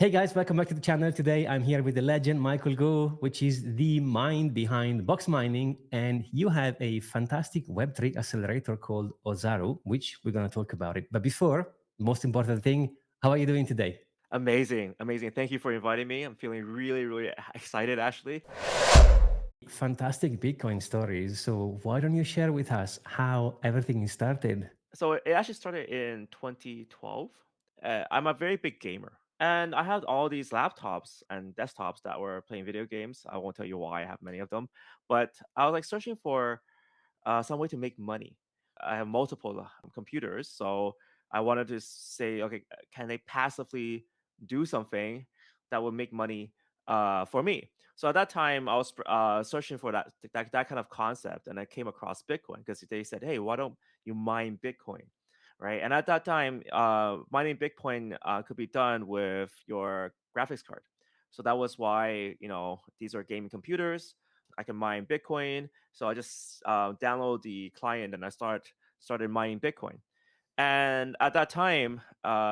Hey guys, welcome back to the channel. Today I'm here with the legend Michael Go, which is the mind behind box mining. And you have a fantastic Web3 accelerator called Ozaru, which we're going to talk about it. But before, most important thing, how are you doing today? Amazing, amazing. Thank you for inviting me. I'm feeling really, really excited, Ashley. Fantastic Bitcoin stories. So why don't you share with us how everything started? So it actually started in 2012. I'm a very big gamer, and I had all these laptops and desktops that were playing video games. I won't tell you why I have many of them, but I was like searching for some way to make money. I have multiple computers, so I wanted to say, okay, can they passively do something that would make money for me? So at that time, I was searching for that kind of concept, and I came across Bitcoin because they said, hey, why don't you mine Bitcoin? Right. And at that time, mining Bitcoin could be done with your graphics card. So that was why, these are gaming computers. I can mine Bitcoin. So I just download the client and I started mining Bitcoin. And at that time,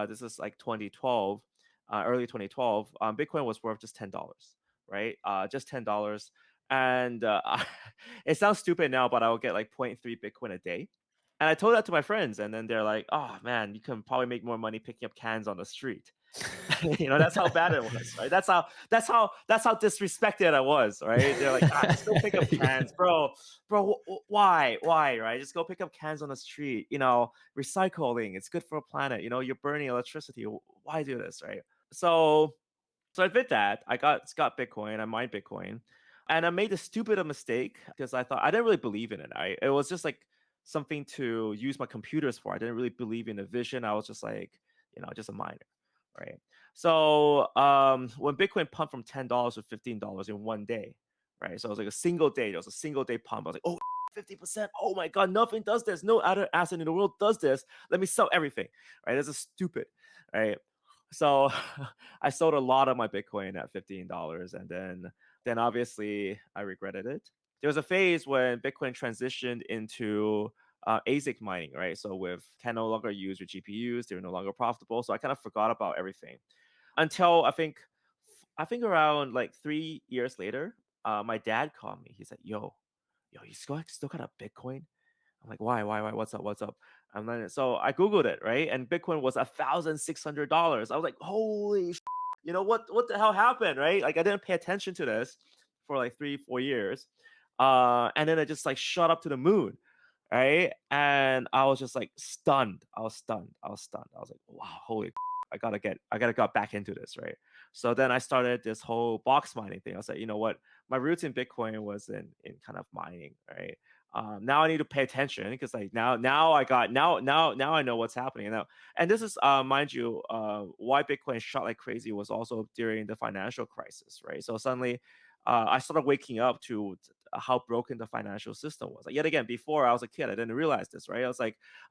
this is like 2012, early 2012, Bitcoin was worth just $10, right? Just $10. And it sounds stupid now, but I would get like zero point 0.3 Bitcoin a day. And I told that to my friends, and then they're like, "Oh man, you can probably make more money picking up cans on the street." That's how bad it was, right? That's how disrespected I was, right? They're like, just go pick up cans, bro. Why, right? Just go pick up cans on the street. Recycling, it's good for the planet. You're burning electricity. Why do this, right? So, so I did that. I got Bitcoin. I mined Bitcoin, and I made a stupid mistake because I thought I didn't really believe in it. It was just like something to use my computers for. I didn't really believe in the vision. I was just like, just a miner, right? So when Bitcoin pumped from $10 to $15 in one day, right? So it was like a single day. There was a single day pump. I was like, oh, 50%. Oh my God, nothing does this. No other asset in the world does this. Let me sell everything, right? This is stupid, right? So I sold a lot of my Bitcoin at $15, and then obviously I regretted it. There was a phase when Bitcoin transitioned into ASIC mining, right? So with can no longer use your GPUs, they're no longer profitable. So I kind of forgot about everything until I think around like 3 years later, my dad called me. He said, "Yo, you still got a Bitcoin?" I'm like, why? What's up? What's up? And then so I googled it, right? And Bitcoin was $1,600. I was like, holy, what the hell happened, right? Like I didn't pay attention to this for like 3, 4 years, and then it just like shot up to the moon, right? And I was just like stunned. I was stunned. I was stunned. I was like, wow, holy, I gotta get back into this, right? So then I started this whole box mining thing. I was like, you know what? My roots in Bitcoin was in kind of mining, right? Now I need to pay attention because like now I got now I know what's happening now. And this is mind you, why Bitcoin shot like crazy was also during the financial crisis, right? So suddenly I started waking up to how broken the financial system was. Like, yet again, before I was a kid, I didn't realize this, right? I was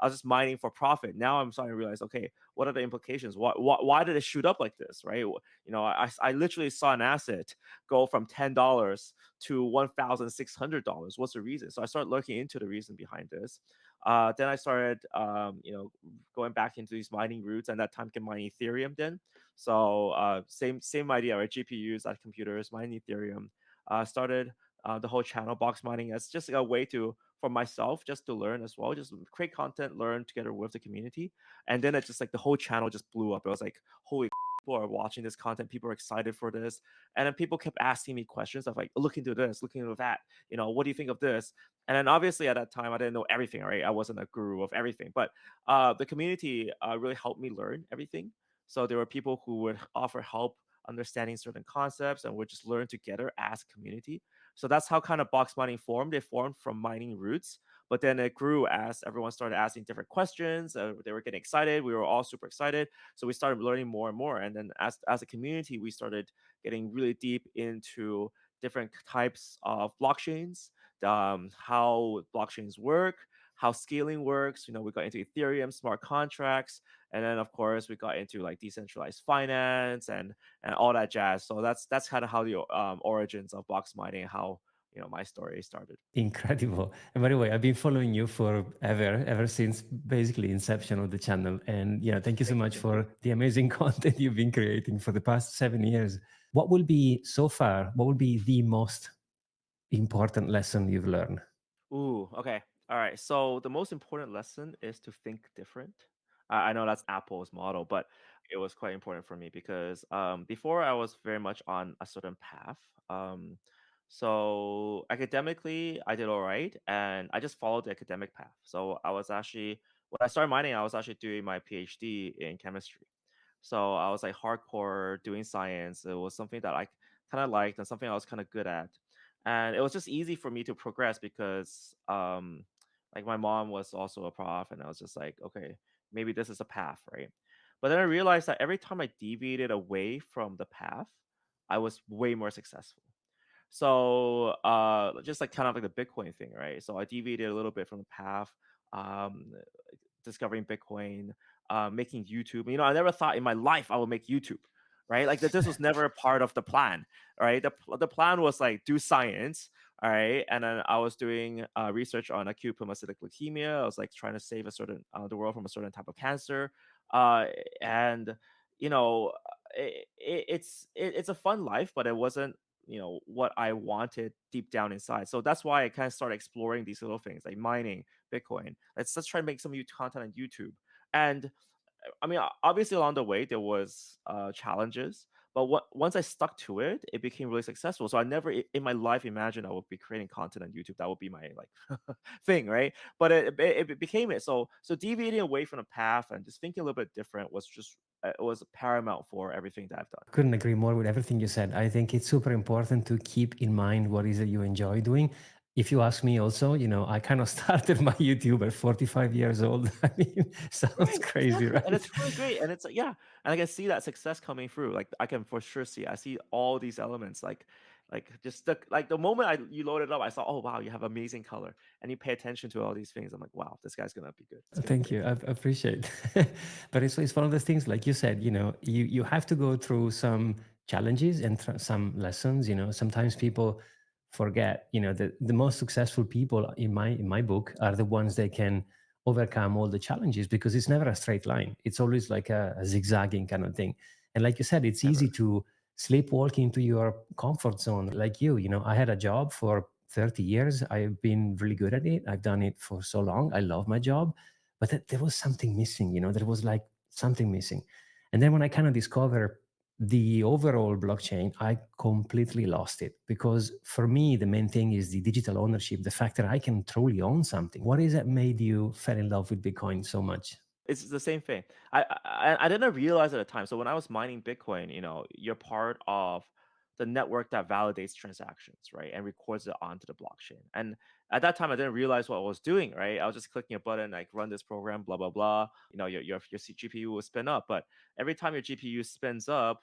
just mining for profit. Now I'm starting to realize, okay, what are the implications? Why did it shoot up like this, right? I literally saw an asset go from $10 to $1,600. What's the reason? So I started looking into the reason behind this. Then I started, going back into these mining routes, and that time can mine Ethereum. Then, so same idea, right? GPUs at computers, mining Ethereum. Started the whole channel box mining as just a way to for myself just to learn as well, just create content, learn together with the community, and then it's just like the whole channel just blew up. It was like, holy people are watching this content, people are excited for this, and then people kept asking me questions of like, look into this, look into that, what do you think of this? And then obviously at that time I didn't know everything, right? I wasn't a guru of everything, but the community really helped me learn everything. So there were people who would offer help understanding certain concepts and would just learn together as a community. So that's how kind of box mining formed. It formed from mining roots, but then it grew as everyone started asking different questions. They were getting excited. We were all super excited. So we started learning more and more. And then as a community, we started getting really deep into different types of blockchains, how blockchains work, how scaling works. We got into Ethereum, smart contracts, and then of course we got into like decentralized finance and all that jazz. So that's kind of how the origins of box mining, how my story started. Incredible. And by the way, I've been following you forever, ever since basically inception of the channel. And thank you so Thank you, much thank you. for the amazing content you've been creating for the past 7 years. What will be so far, what will be the most important lesson you've learned? Ooh, okay. All right. So the most important lesson is to think different. I know that's Apple's model, but it was quite important for me because before I was very much on a certain path. So academically, I did all right, and I just followed the academic path. So I was actually when I started mining, I was actually doing my PhD in chemistry. So I was like hardcore doing science. It was something that I kind of liked and something I was kind of good at. And it was just easy for me to progress because like my mom was also a prof and I was just like, okay, maybe this is a path, right? But then I realized that every time I deviated away from the path, I was way more successful. So just like kind of like the Bitcoin thing, right? So I deviated a little bit from the path. Um, discovering Bitcoin, making YouTube. I never thought in my life I would make YouTube, right? Like that, this was never a part of the plan, right? The plan was like do science, all right, and then I was doing research on acute hemolytic leukemia. I was like trying to save a certain the world from a certain type of cancer, uh, and you know, it's a fun life, but it wasn't what I wanted deep down inside. So that's why I kind of started exploring these little things like mining Bitcoin. Let's try to make some content on YouTube. And I mean, obviously along the way there was challenges, but once I stuck to it, it became really successful. So I never in my life imagined I would be creating content on YouTube. That would be my like thing, right? But it became it. So deviating away from the path and just thinking a little bit different was just it was paramount for everything that I've done. Couldn't agree more with everything you said. I think it's super important to keep in mind what is it you enjoy doing. If you ask me also, I kind of started my YouTube at 45 years old. I mean, sounds Right, crazy, exactly, and right? it's really great, and it's like yeah, and I can see that success coming through. Like I can for sure see, I see all these elements. Like just the moment you load it up, I saw, oh wow, you have amazing color, and you pay attention to all these things. I'm like, wow, this guy's gonna be good. It's gonna be Thank great. you. I appreciate. But it's one of those things, like you said, you have to go through some challenges and some lessons. Sometimes people forget. The most successful people in my book are the ones that can overcome all the challenges because it's never a straight line. It's always like a zigzagging kind of thing. And like you said, it's Never. easy to sleepwalk into your comfort zone. Like I had a job for 30 years. I've been really good at it. I've done it for so long. I love my job, but there was something missing. There was like something missing. And then when I kind of discovered the overall blockchain, I completely lost it because for me the main thing is the digital ownership, the fact that I can truly own something. What is that made you fell in love with Bitcoin so much? It's the same thing. I didn't realize at the time. So when I was mining Bitcoin, you're part of the network that validates transactions, right, and records it onto the blockchain. And at that time, I didn't realize what I was doing, right? I was just clicking a button like run this program, blah blah blah. Your GPU will spin up, but every time your GPU spins up,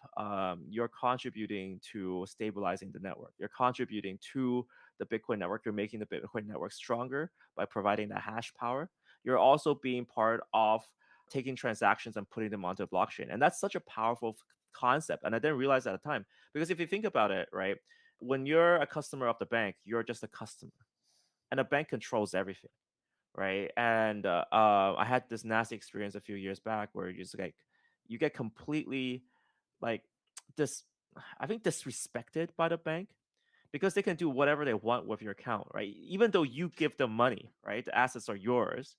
you're contributing to stabilizing the network. You're contributing to the Bitcoin network. You're making the Bitcoin network stronger by providing that hash power. You're also being part of taking transactions and putting them onto a blockchain. And that's such a powerful concept. And I didn't realize at the time. Because if you think about it, right, when you're a customer of the bank, you're just a customer. And the bank controls everything, right? And I had this nasty experience a few years back where you just like you get completely like this I think disrespected by the bank because they can do whatever they want with your account, right? Even though you give them money, right? The assets are yours,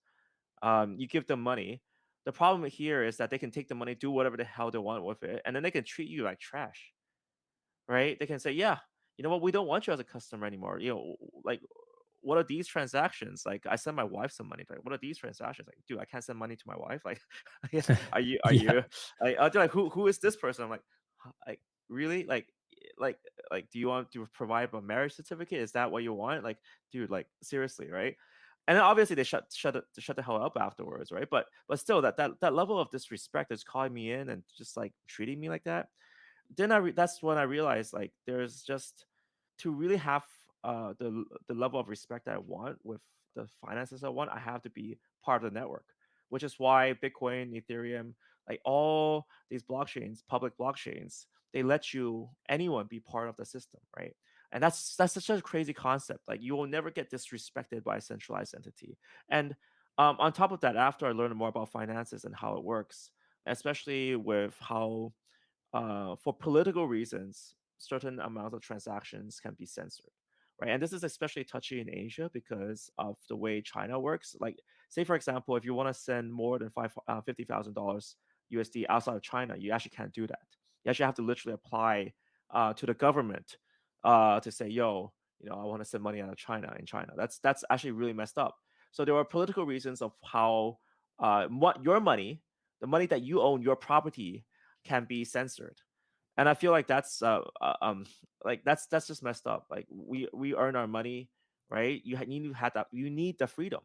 you give them money. The problem here is that they can take the money, do whatever the hell they want with it, and then they can treat you like trash, right? They can say, "Yeah, you know what? We don't want you as a customer anymore. Like, what are these transactions? Like, I send my wife some money. Like, what are these transactions? Like, dude, I can't send money to my wife. Like, are Yeah. you like, they're like, who is this person? I'm like, like really? Like, do you want to provide a marriage certificate? Is that what you want? Like, dude, like seriously, right? And then obviously they shut the hell up afterwards, right? But still, that level of disrespect that's calling me in and just like treating me like that, then that's when I realized like there's just to really have the level of respect that I want with the finances I want, I have to be part of the network, which is why Bitcoin, Ethereum, like all these blockchains, public blockchains, they let you anyone be part of the system, right? And that's such a crazy concept. Like you will never get disrespected by a centralized entity. And on top of that, after I learned more about finances and how it works, especially with how for political reasons, certain amounts of transactions can be censored, right? And this is especially touchy in Asia because of the way China works. Like, say for example, if you want to send more than $50,000 USD outside of China, you actually can't do that. You actually have to literally apply to the government to say, "Yo, I want to send money out of China in China." That's actually really messed up. So there are political reasons of how what your money, the money that you own, your property, can be censored. And I feel like that's just messed up. Like we earn our money, right? You need to have that. You need the freedom,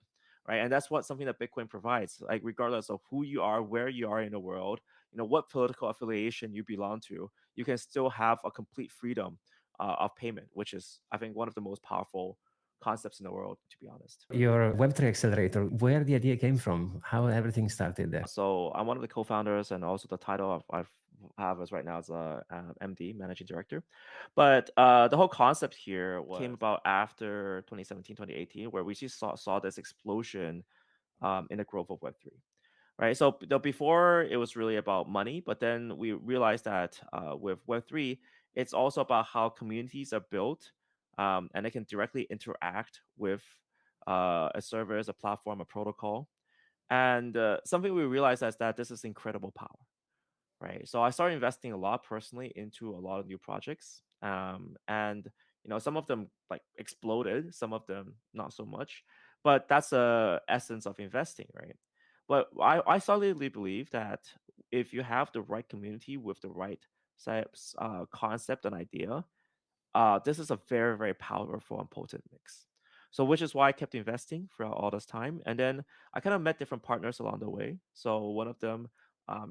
right? And that's what something that Bitcoin provides. Like regardless of who you are, where you are in the world, what political affiliation you belong to, you can still have a complete freedom of payment, which is I think one of the most powerful concepts in the world, to be honest. Your Web3 accelerator, where the idea came from, how everything started there. So I'm one of the co-founders, and also the title I have as right now as a MD, managing director. But the whole concept here came about after 2017, 2018, where we just saw this explosion in the growth of Web3. Right. So before it was really about money, but then we realized that with Web3, it's also about how communities are built, and they can directly interact with a service, a platform, a protocol. And something we realized is that this is incredible power, right? So I started investing a lot personally into a lot of new projects, and some of them like exploded, some of them not so much, but that's the essence of investing, right? But I solidly believe that if you have the right community with the right concept and idea, this is a very, very powerful and potent mix. So, which is why I kept investing throughout all this time. And then I kind of met different partners along the way. So, one of them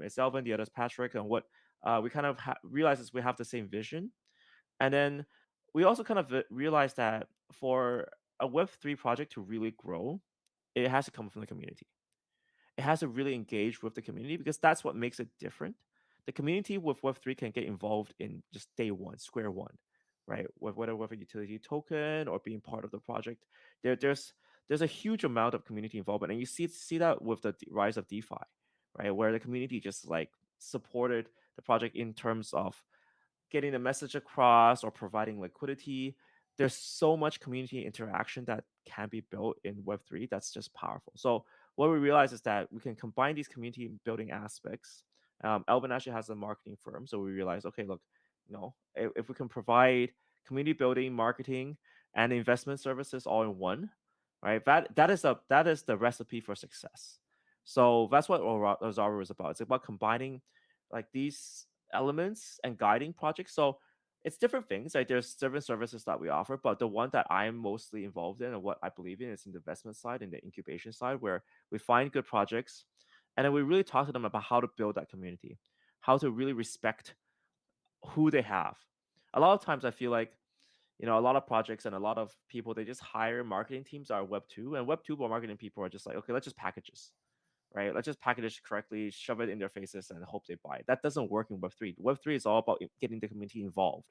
is Elvin, the other is Patrick. And what we kind of realized is we have the same vision. And then we also kind of realized that for a Web3 project to really grow, it has to come from the community. It has to really engage with the community because that's what makes it different. The community with Web3 can get involved in just day one, square one, right? Whether with a utility token or being part of the project, there's a huge amount of community involvement, and you see that with the rise of DeFi, right? Where the community just like supported the project in terms of getting the message across or providing liquidity. There's so much community interaction that can be built in Web3 that's just powerful. So what we realize is that we can combine these community building aspects. Elvin actually has a marketing firm, so we realize, okay, look, if we can provide community building, marketing, and investment services all in one, right? That is the recipe for success. So that's what Ozaru is about. It's about combining like these elements and guiding projects. So it's different things. Like there's different services that we offer, but the one that I'm mostly involved in and what I believe in is in the investment side and the incubation side, where we find good projects and then we really talk to them about how to build that community, how to really respect who they have. A lot of times I feel like a lot of projects and a lot of people, they just hire marketing teams that are Web2, and Web2 marketing people are just like, okay, let's just package this, right? Let's just package it correctly, shove it in their faces, and hope they buy it. That doesn't work in Web3. Web3 is all about getting the community involved,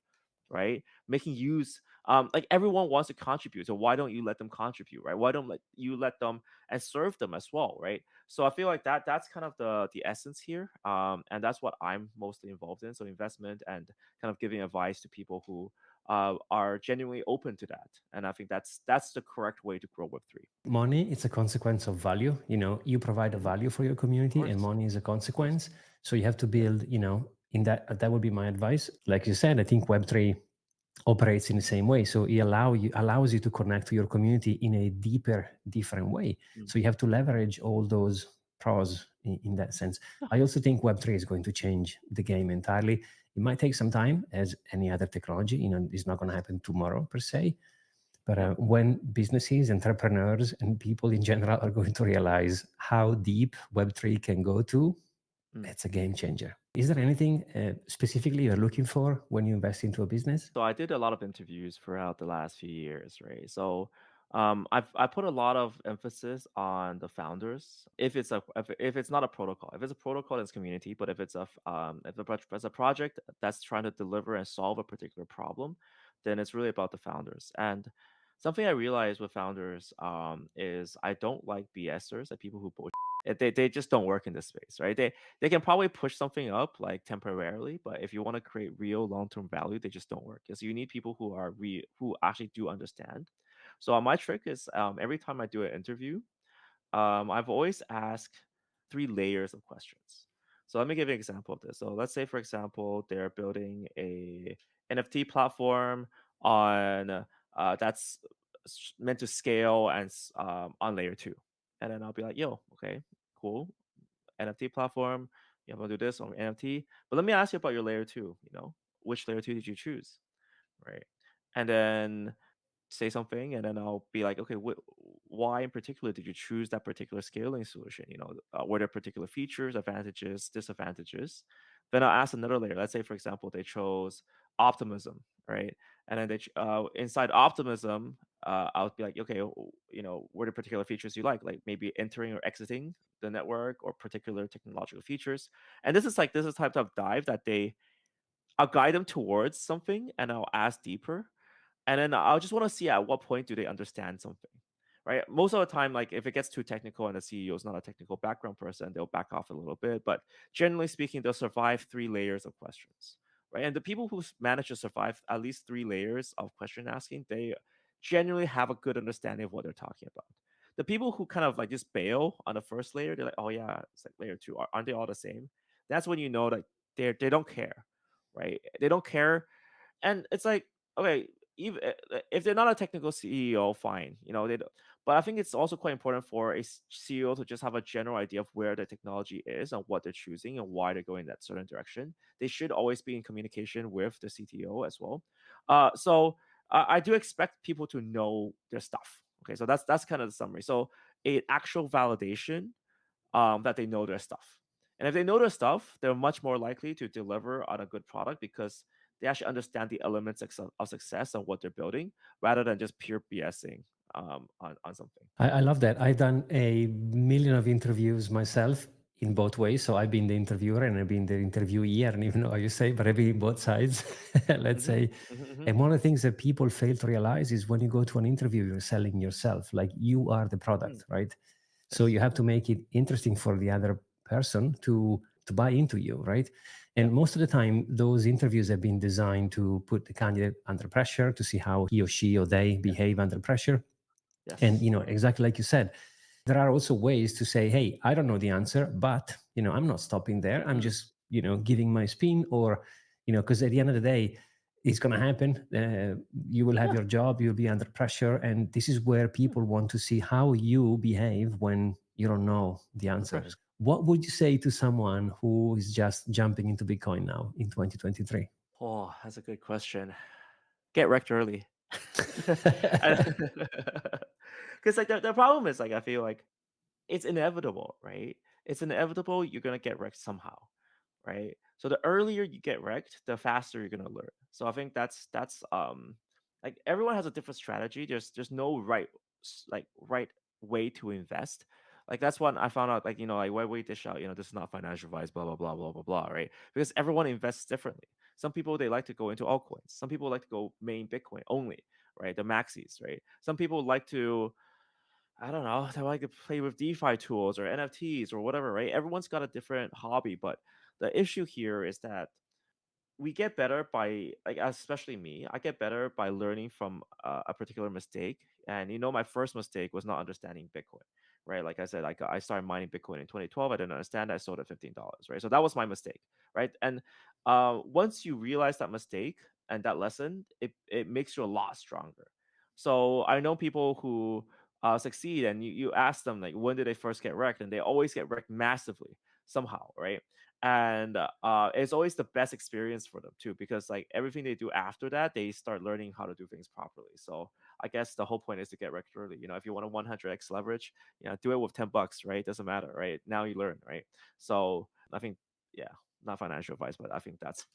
right? Making use, like everyone wants to contribute. So why don't you let them contribute, right? Why don't you let them and serve them as well, right? So I feel like that's kind of the essence here, and that's what I'm mostly involved in. So investment and kind of giving advice to people who are genuinely open to that. And I think that's the correct way to grow Web3. Money, it's a consequence of value. You provide a value for your community, and money is a consequence. So you have to build, in that would be my advice. Like you said, I think Web3 operates in the same way. So it allows you to connect to your community in a deeper, different way. So you have to leverage all those pros in that sense. I also think Web3 is going to change the game entirely. It might take some time, as any other technology. It's not going to happen tomorrow per se. But when businesses, entrepreneurs, and people in general are going to realize how deep Web3 can go to, that's a game changer. Is there anything specifically you're looking for when you invest into a business? So I did a lot of interviews throughout the last few years, right? So I put a lot of emphasis on the founders. If it's not a protocol, if it's a protocol, it's community. But if it's a project that's trying to deliver and solve a particular problem, then it's really about the founders. And something I realized with founders is I don't like BSers, like people who bullshit. They just don't work in this space, right? They can probably push something up like temporarily, but if you want to create real long term value, they just don't work. Because you need people who are who actually do understand. So my trick is every time I do an interview, I've always asked three layers of questions. So let me give you an example of this. So let's say, for example, they're building a NFT platform on that's meant to scale and on layer two, and then I'll be like, "Yo, okay, cool, NFT platform. You want to do this on NFT, but let me ask you about your layer two. Which layer two did you choose, right?" And then say something, and then I'll be like, okay, why in particular did you choose that particular scaling solution? Were there particular features, advantages, disadvantages? Then I'll ask another layer. Let's say, for example, they chose optimism, right? And then inside optimism, I'll be like, okay, were there particular features you like maybe entering or exiting the network or particular technological features? And this is type of dive that I'll guide them towards something, and I'll ask deeper, and then I'll just want to see at what point do they understand something, right? Most of the time, like if it gets too technical and the CEO is not a technical background person, they'll back off a little bit. But generally speaking, they'll survive three layers of questions, right? And the people who manage to survive at least three layers of question asking, they genuinely have a good understanding of what they're talking about. The people who kind of like just bail on the first layer, they're like, oh yeah, it's like layer two. Aren't they all the same? That's when you know that they don't care, right? They don't care, and it's like, okay, even if they're not a technical CEO, fine, they don't. But I think it's also quite important for a CEO to just have a general idea of where the technology is and what they're choosing and why they're going that certain direction. They should always be in communication with the CTO as well. So I do expect people to know their stuff. Okay, so that's kind of the summary. So a actual validation that they know their stuff. And if they know their stuff, they're much more likely to deliver on a good product because they actually understand the elements of success and what they're building rather than just pure BSing on something. I love that. I've done a million of interviews myself in both ways. So I've been the interviewer and I've been the interviewee. I don't even know how you say, but I've been both sides, let's Hmm. say. Hmm. And one of the things that people fail to realize is when you go to an interview, you're selling yourself, like you are the Hmm. product, right? So Yes. you have to make it interesting for the other person to buy into you, right? Yeah. And most of the time, those interviews have been designed to put the candidate under pressure to see how he or she or they Yeah. behave under pressure. And Yes. exactly like you said, there are also ways to say, hey, I don't know the answer, but I'm not stopping there. I'm Hmm. just giving my spin, or because at the end of the day, it's going to happen. You will have Yeah. your job, you'll be under pressure, and this is where Hmm. people want to see how you behave when you don't know the Right. answers. What would you say to someone who is just jumping into Bitcoin now in 2023? Oh, that's a good question. Get wrecked early. Because like the problem is like I feel like it's inevitable, right? It's inevitable you're gonna get wrecked somehow, right? So the earlier you get wrecked, the faster you're gonna learn. So I think that's like everyone has a different strategy. There's no right way to invest. Like that's what I found out. Like like why we dish out. This is not financial advice. Blah blah blah blah blah blah. Right? Because everyone invests differently. Some people they like to go into altcoins. Some people like to go main Bitcoin only. Right? The maxis. Right? Some people like to I don't know. They like to play with DeFi tools or NFTs or whatever, right? Everyone's got a different hobby, but the issue here is that we get better by like especially me I get better by learning from a particular mistake. And my first mistake was not understanding Bitcoin, right? Like I said, like I started mining Bitcoin in 2012. I didn't understand. I sold at $15, right? So that was my mistake, right? And once you realize that mistake and that lesson, it makes you a lot stronger. So I know people who succeed, and you ask them like when did they first get wrecked, and they always get wrecked massively somehow, right? And it's always the best experience for them too, because like everything they do after that, they start learning how to do things properly. So I guess the whole point is to get wrecked early. If you want a 100x leverage, do it with $10, right? Doesn't matter, right? Now you learn, right? So I think, yeah, not financial advice, but I think that's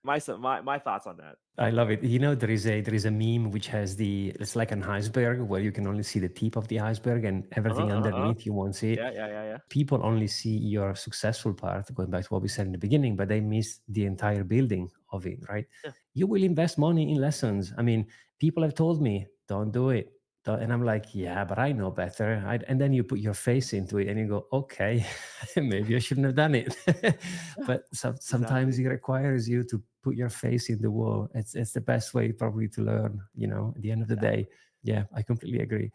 My thoughts on that. I love it. You know, there is a meme which has it's like an iceberg where you can only see the tip of the iceberg and Uh-huh, everything uh-huh, uh-huh. underneath you won't see it. Yeah, yeah, yeah, yeah. People only see your successful part, going back to what we said in the beginning, but they miss the entire building of it, right? Yeah, You will invest money in lessons. I mean, people have told me, don't do it. And I'm like, yeah, but I know better. And then you put your face into it and you go, okay, maybe I shouldn't have done it. yeah, But sometimes exactly, it requires you to put your face in the wall. It's the best way probably to learn, at the end of the day. exactly. Yeah, I completely agree.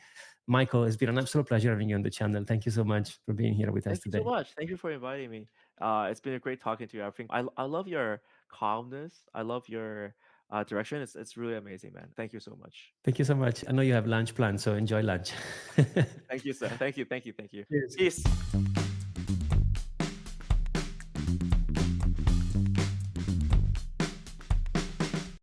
Michael, it's been an absolute pleasure having you on the channel. Thank you so much for being here with us Thank you so today. much. Thank you for inviting me. It's been a great talking to you. I think I love your calmness. I love your direction. It's really amazing, man. Thank you so much. Thank you so much. I know you have lunch planned, so enjoy lunch. Thank you, sir. Thank you. Thank you. Thank you. Cheers. Peace.